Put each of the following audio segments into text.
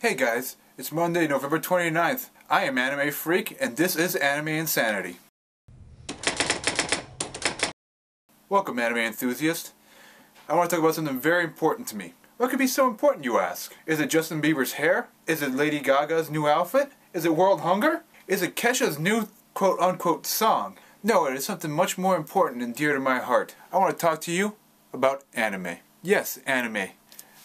Hey guys, it's Monday, November 29th. I am Anime Freak, and this is Anime Insanity. Welcome, anime enthusiast. I want to talk about something very important to me. What could be so important, you ask? Is it Justin Bieber's hair? Is it Lady Gaga's new outfit? Is it world hunger? Is it Kesha's new quote-unquote song? No, it is something much more important and dear to my heart. I want to talk to you about anime. Yes, anime.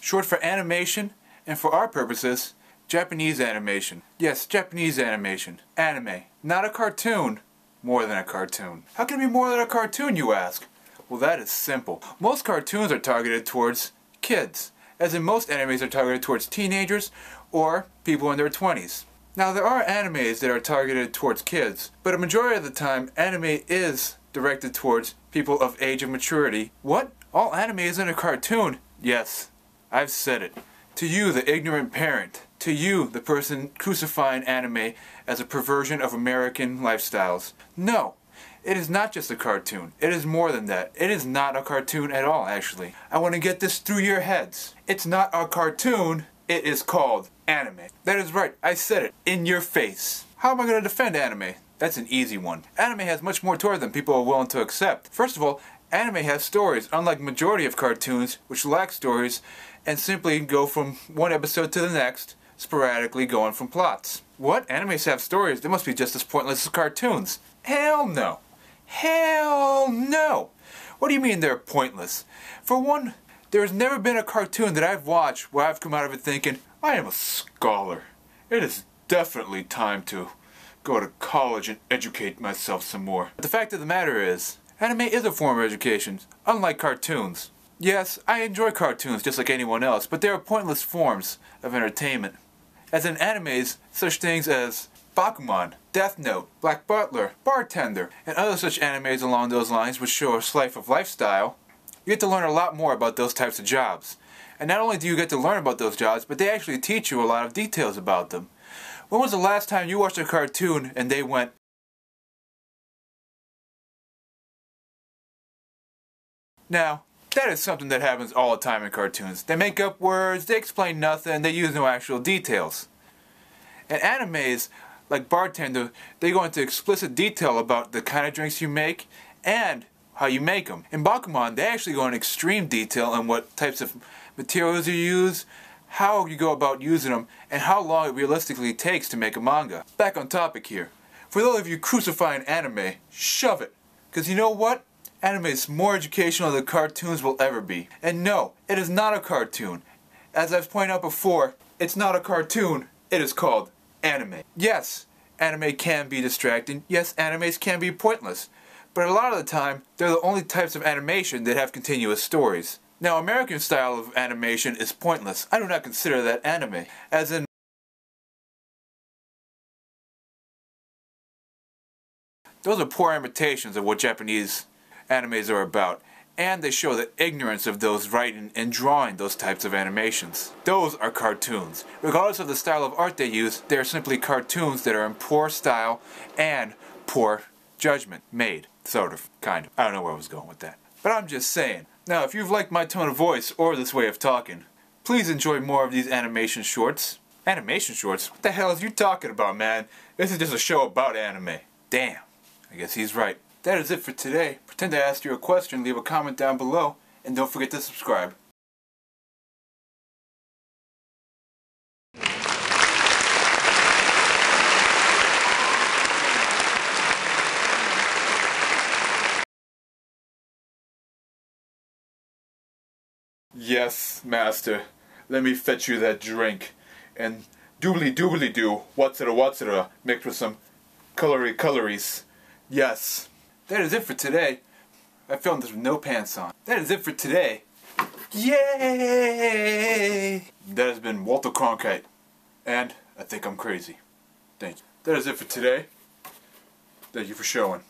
Short for animation, and for our purposes, Japanese animation. Yes, Japanese animation. Anime. Not a cartoon. More than a cartoon. How can it be more than a cartoon, you ask? Well, that is simple. Most cartoons are targeted towards kids, as in most animes are targeted towards teenagers or people in their 20s. Now, there are animes that are targeted towards kids, but a majority of the time, anime is directed towards people of age of maturity. What? All anime isn't a cartoon? Yes, I've said it. To you, the ignorant parent. To you, the person crucifying anime as a perversion of American lifestyles. No, it is not just a cartoon. It is more than that. It is not a cartoon at all, actually. I want to get this through your heads. It's not a cartoon. It is called anime. That is right. I said it. In your face. How am I going to defend anime? That's an easy one. Anime has much more to it than people are willing to accept. First of all, anime has stories, unlike majority of cartoons, which lack stories, and simply go from one episode to the next, sporadically going from plots. What? Animes have stories? They must be just as pointless as cartoons. Hell no. Hell no. What do you mean they're pointless? For one, there's never been a cartoon that I've watched where I've come out of it thinking, I am a scholar. It is definitely time to go to college and educate myself some more. But the fact of the matter is, anime is a form of education, unlike cartoons. Yes, I enjoy cartoons just like anyone else, but they are pointless forms of entertainment. As in animes, such things as Bakuman, Death Note, Black Butler, Bartender, and other such animes along those lines which show a slice of lifestyle, you get to learn a lot more about those types of jobs. And not only do you get to learn about those jobs, but they actually teach you a lot of details about them. When was the last time you watched a cartoon and they went, now, that is something that happens all the time in cartoons. They make up words, they explain nothing, they use no actual details. In animes, like Bartender, they go into explicit detail about the kind of drinks you make and how you make them. In Bakuman, they actually go in extreme detail on what types of materials you use, how you go about using them, and how long it realistically takes to make a manga. Back on topic here. For those of you crucifying anime, shove it. Because you know what? Anime is more educational than cartoons will ever be. And no, it is not a cartoon. As I've pointed out before, it's not a cartoon. It is called anime. Yes, anime can be distracting. Yes, animes can be pointless. But a lot of the time, they're the only types of animation that have continuous stories. Now, American style of animation is pointless. I do not consider that anime. As in, those are poor imitations of what Japanese animes are about, and they show the ignorance of those writing and drawing those types of animations. Those are cartoons. Regardless of the style of art they use, they are simply cartoons that are in poor style and poor judgment made. Sort of. Kind of. I don't know where I was going with that. But I'm just saying. Now, if you've liked my tone of voice or this way of talking, please enjoy more of these animation shorts. Animation shorts? What the hell is you talking about, man? This is just a show about anime. Damn. I guess he's right. That is it for today. Pretend I asked you a question, leave a comment down below, and don't forget to subscribe. Yes, master. Let me fetch you that drink. And doobly doo, what's it mixed with some colories. Yes. That is it for today. I filmed this with no pants on. That is it for today. Yay! That has been Walter Cronkite. And I think I'm crazy. Thank you. That is it for today. Thank you for showing.